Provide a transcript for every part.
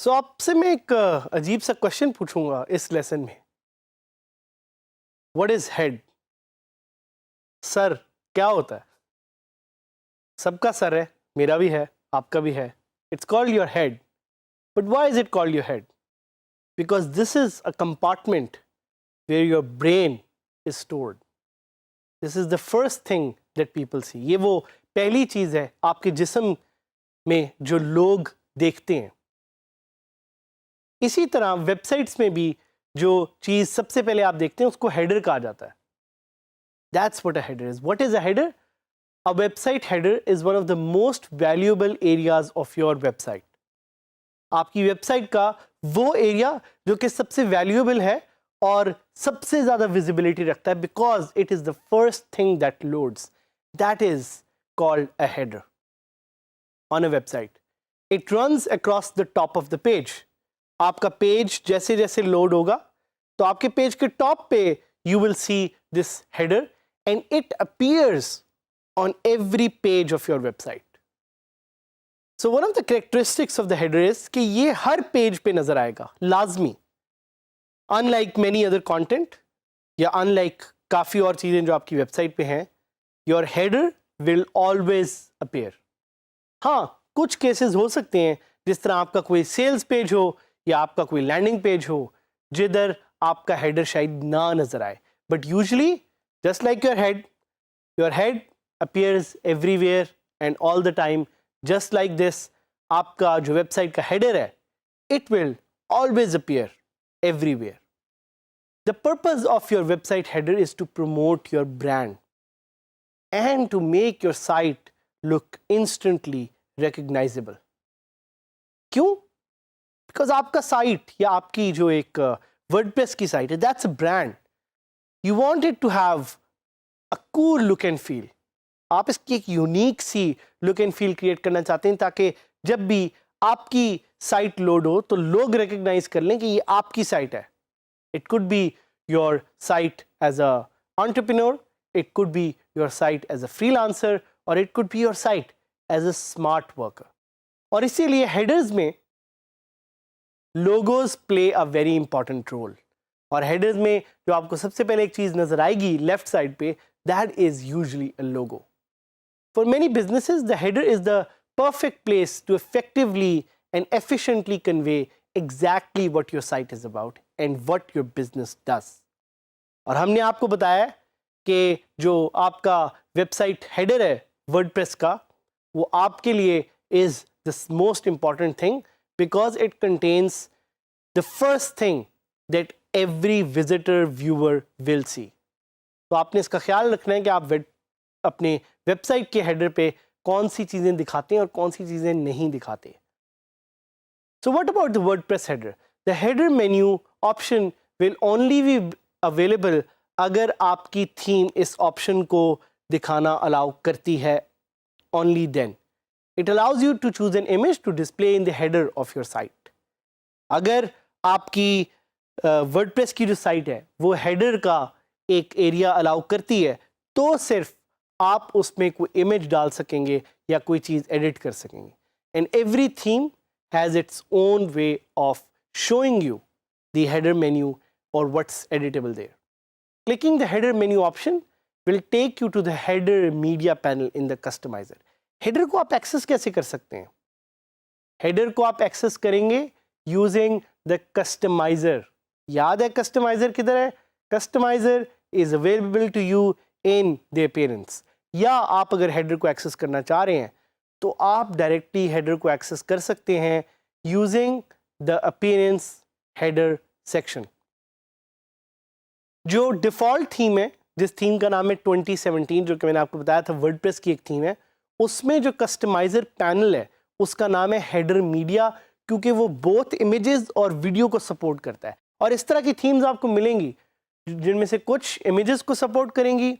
सो आपसे मैं एक अजीब सा क्वेश्चन पूछूंगा इस लेसन में। What is head? सर क्या होता है? सबका सर है, मेरा भी है, आपका भी है। It's called your head. But why is it called your head? Because this is a compartment where your brain is stored. This is the first thing that people see. ये वो पहली चीज है आपके जिस्म में जो लोग देखते हैं। इसी तरह वेबसाइट्स में भी जो चीज सबसे पहले आप देखते हैं उसको हेडर कहा जाता है। That's what a header is. What is a header? A website header is one of the most valuable areas of your website. आपकी वेबसाइट का वो एरिया जो कि सबसे वैल्यूएबल है और सबसे ज्यादा विजिबिलिटी रखता है, because it is the first thing that loads. That is called a header on a website. It runs across the top of the page. आपका पेज जैसे जैसे लोड होगा तो आपके पेज के टॉप पे you will see this header and it appears on every page of your website. So one of the characteristics of the header is कि ये हर पेज पे नजर आएगा लाजमी। अनलाइक मेनी अदर कंटेंट या अनलाइक काफ़ी और चीज़ें जो आपकी वेबसाइट पे हैं, your header will always appear. हाँ, कुछ केसेस हो सकते हैं जिस तरह आपका कोई सेल्स पेज हो या आपका कोई लैंडिंग पेज हो जिधर आपका हेडर शायद ना नजर आए, but usually just like your head appears everywhere and all the time. Just like this, आपका जो वेबसाइट का हेडर है it will always appear everywhere. The purpose of your website header is to promote your brand and to make your site look instantly recognisable. क्यों? Because आपका site या आपकी जो एक वर्डप्रेस की साइट है, that's a brand. You want it to have a cool look and feel. आप इसकी एक यूनिक सी लुक एंड फील क्रिएट करना चाहते हैं ताकि जब भी आपकी साइट लोड हो तो लोग रिकग्नाइज कर लें कि ये आपकी साइट है। It could be your site as a entrepreneur, it could be your site as a freelancer, और it could be your site as a smart worker. और इसीलिए हेडर्स में logos play a very important role. और headers में जो आपको सबसे पहले एक चीज नजर आएगी लेफ्ट साइड पे, that is usually a logo. For many businesses the header is the perfect place to effectively and efficiently convey exactly what your site is about and what your business does. और हमने आपको बताया कि जो आपका website header है WordPress का, वो आपके लिए is the most important thing because it contains the first thing that every visitor viewer will see. तो आपने इसका ख्याल रखना है कि आप अपने वेबसाइट के हेडर पे कौन सी चीज़ें दिखाते हैं और कौन सी चीज़ें नहीं दिखाते। So what about the WordPress header? The header menu option will only be available अगर आपकी थीम इस ऑप्शन को दिखाना अलाउ करती है, only then. It allows you to choose an image to display in the header of your site. अगर आपकी WordPress की जो साइट है वो हेडर का एक एरिया अलाउ करती है तो सिर्फ आप उसमें कोई इमेज डाल सकेंगे या कोई चीज़ एडिट कर सकेंगे। And every theme has its own way of showing you the header menu और what's editable there. Clicking the header menu option will take you to the header media panel in the customizer. Header को आप access कैसे कर सकते हैं? Header को आप access करेंगे यूजिंग द कस्टमाइजर। याद है कस्टमाइजर किधर है? Customizer is available to you in the appearance. या आप अगर हेडर को एक्सेस करना चाह रहे हैं तो आप डायरेक्टली हेडर को एक्सेस कर सकते हैं using the appearance header section. जो डिफॉल्ट थीम है, जिस थीम का नाम है 2017, जो कि मैंने आपको बताया था वर्डप्रेस की एक थीम है, उसमें जो कस्टमाइजर पैनल है उसका नाम है हेडर मीडिया, क्योंकि वो बोथ इमेजेस और वीडियो को सपोर्ट करता है। और इस तरह की थीम्स आपको मिलेंगी जिनमें से कुछ इमेजेस को सपोर्ट करेंगी,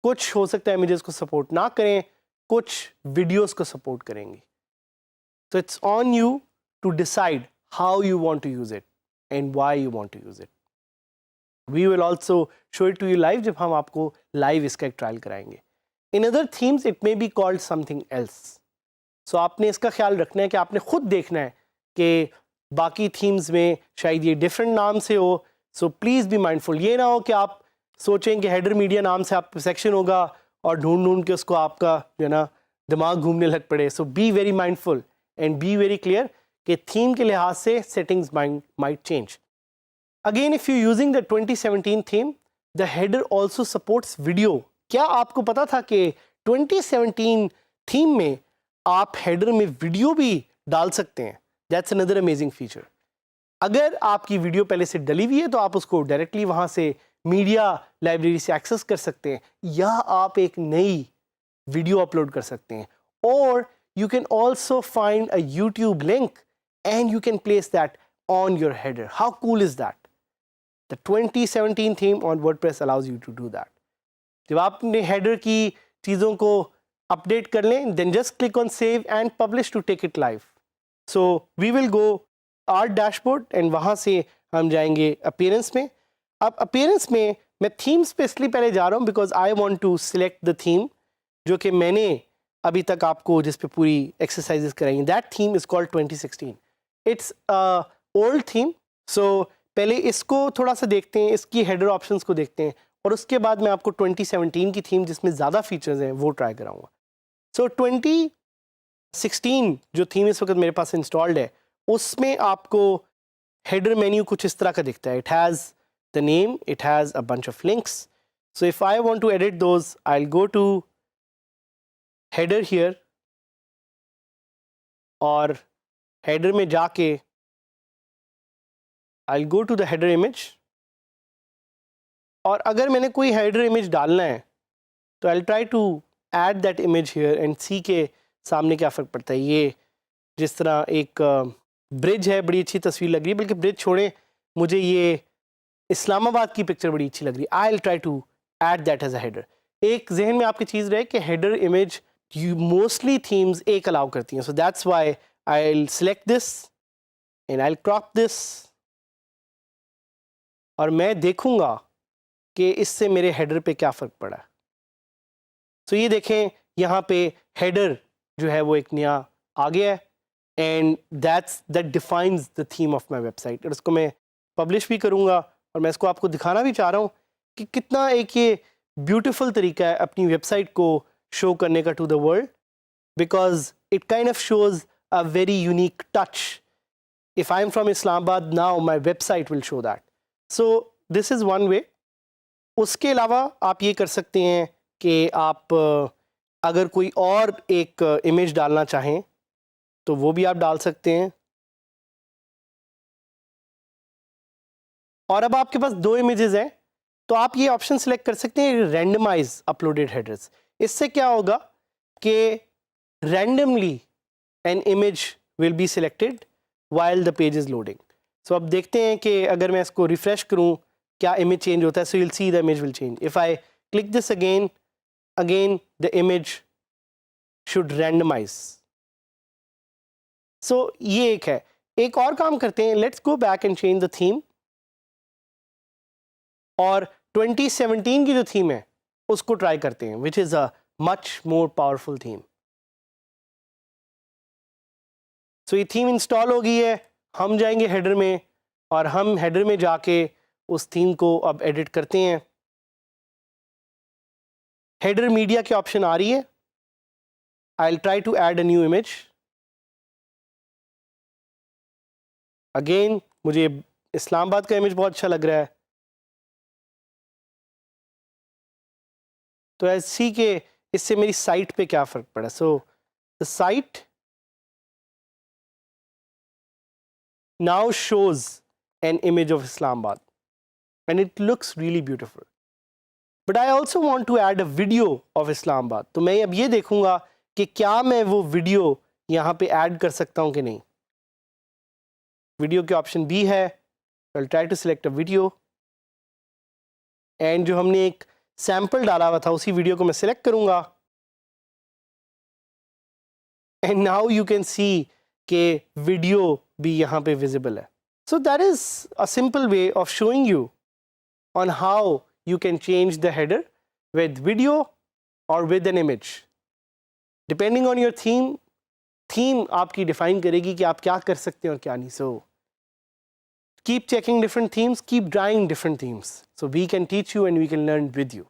कुछ हो सकता है इमेजेस को सपोर्ट ना करें, कुछ वीडियोस को सपोर्ट करेंगी. So it's on you to decide how you want to use it and why you want to use it. We will also show it to you live जब हम आपको live इसका एक ट्रायल कराएंगे. In other themes it may be called something else. So आपने इसका ख्याल रखना है कि आपने खुद देखना है कि बाकी themes में शायद ये different नाम से हो. So please be mindful. ये ना हो कि आप सोचें कि header media नाम से आप section होगा और ढूंढ के उसको आपका जो ना दिमाग घूमने लग पड़े. So be very mindful and be very clear कि थीम के लिहाज से settings might change. Again, if you're using the 2017 theme, the header also supports video. क्या आपको पता था कि 2017 theme में आप header में वीडियो भी डाल सकते हैं? That's another amazing feature. अगर आपकी वीडियो पहले से डली हुई है तो आप उसको डायरेक्टली वहाँ से मीडिया लाइब्रेरी से एक्सेस कर सकते हैं, या आप एक नई वीडियो अपलोड कर सकते हैं. और you can also find a YouTube link and you can place that on your header. How cool is that? The 2017 theme on WordPress allows you to do that. जब आप अपने header की चीज़ों को update कर लें, then just click on save and publish to take it live. So we will go our dashboard and वहाँ से हम जाएंगे appearance में. अब appearance में मैं themes पे इसलिए पहले जा रहा हूँ because I want to select the theme जो कि मैंने अभी तक आपको जिस पे पूरी एक्सरसाइजेस कराई. That theme is called 2016. It's old theme. So पहले इसको थोड़ा सा देखते हैं, इसकी हेडर ऑप्शंस को देखते हैं, और उसके बाद मैं आपको 2017 की थीम जिसमें ज़्यादा फीचर्स हैं वो ट्राई कराऊंगा. सो 2016 जो थीम इस वक्त मेरे पास इंस्टॉल्ड है उसमें आपको हेडर मेन्यू कुछ इस तरह का दिखता है. It has the name, it has a bunch of links. So if I want to edit those I will go to header here और हेडर में जाके I will go to the header image. और अगर मैंने कोई header image डालना है तो I will try to add that image here and see के सामने क्या फ़र्क पड़ता है. ये जिस तरह एक ब्रिज है, बड़ी अच्छी तस्वीर लग रही है, बल्कि ब्रिज छोड़ें, मुझे ये इस्लामाबाद की पिक्चर बड़ी अच्छी लग रही है. I will try to add that as a header. एक जहन में आपकी चीज़ रहे कि हेडर इमेज मोस्टली थीम्स एक अलाउ करती हैं. So that's why I will select this and I will crop this और मैं देखूंगा कि इससे मेरे हेडर पे क्या फ़र्क पड़ा है. सो ये देखें यहाँ पे हेडर जो है वो एक नया आ गया है and that defines the theme of my website. और इसको मैं पब्लिश भी करूँगा और मैं इसको आपको दिखाना भी चाह रहा हूँ कि कितना एक ये ब्यूटीफुल तरीका है अपनी वेबसाइट को शो करने का to the world, because it kind of shows a very unique touch. If I am from Islamabad now my website will show that. So this is one way. उसके अलावा आप ये कर सकते हैं कि आप अगर कोई और एक इमेज डालना चाहें तो वो भी आप डाल सकते हैं. और अब आपके पास दो इमेजेस हैं तो आप ये ऑप्शन सेलेक्ट कर सकते हैं रैंडमाइज अपलोडेड हेडर्स. इससे क्या होगा कि randomly an image will be selected while the page is loading. So अब देखते हैं कि अगर मैं इसको रिफ्रेश करूं क्या इमेज चेंज होता है. सो you'll see the image will change. If I click this again the image should randomize. So ये एक है. एक और काम करते हैं, let's go back and change the theme. और 2017 की जो थीम है उसको ट्राई करते हैं, which is a much more powerful theme. So ये थीम इंस्टॉल हो गई है. हम जाएंगे हेडर में और हम हेडर में जाके उस थीम को अब एडिट करते हैं. हेडर मीडिया की ऑप्शन आ रही है. I will try to add a new image. Again मुझे इस्लामाबाद का इमेज बहुत अच्छा लग रहा है. तो ऐसे सी के इससे मेरी साइट पे क्या फ़र्क पड़ा. So the site now shows an image of Islamabad and it looks really beautiful. But I also want to add a video of Islamabad. तो मैं अब ये देखूंगा कि क्या मैं वो वीडियो यहाँ पे ऐड कर सकता हूँ कि नहीं. वीडियो के ऑप्शन बी है. I'll try to select a video. And जो हमने एक सैंपल डाला हुआ था उसी वीडियो को मैं सिलेक्ट करूंगा and now you can see कि वीडियो भी यहाँ पे विजिबल है. So that is a simple way of showing you on how you can change the header with video or with an image. Depending on your theme आपकी define करेगी कि आप क्या कर सकते हैं और क्या नहीं. So keep checking different themes, keep trying different themes. So we can teach you and we can learn with you.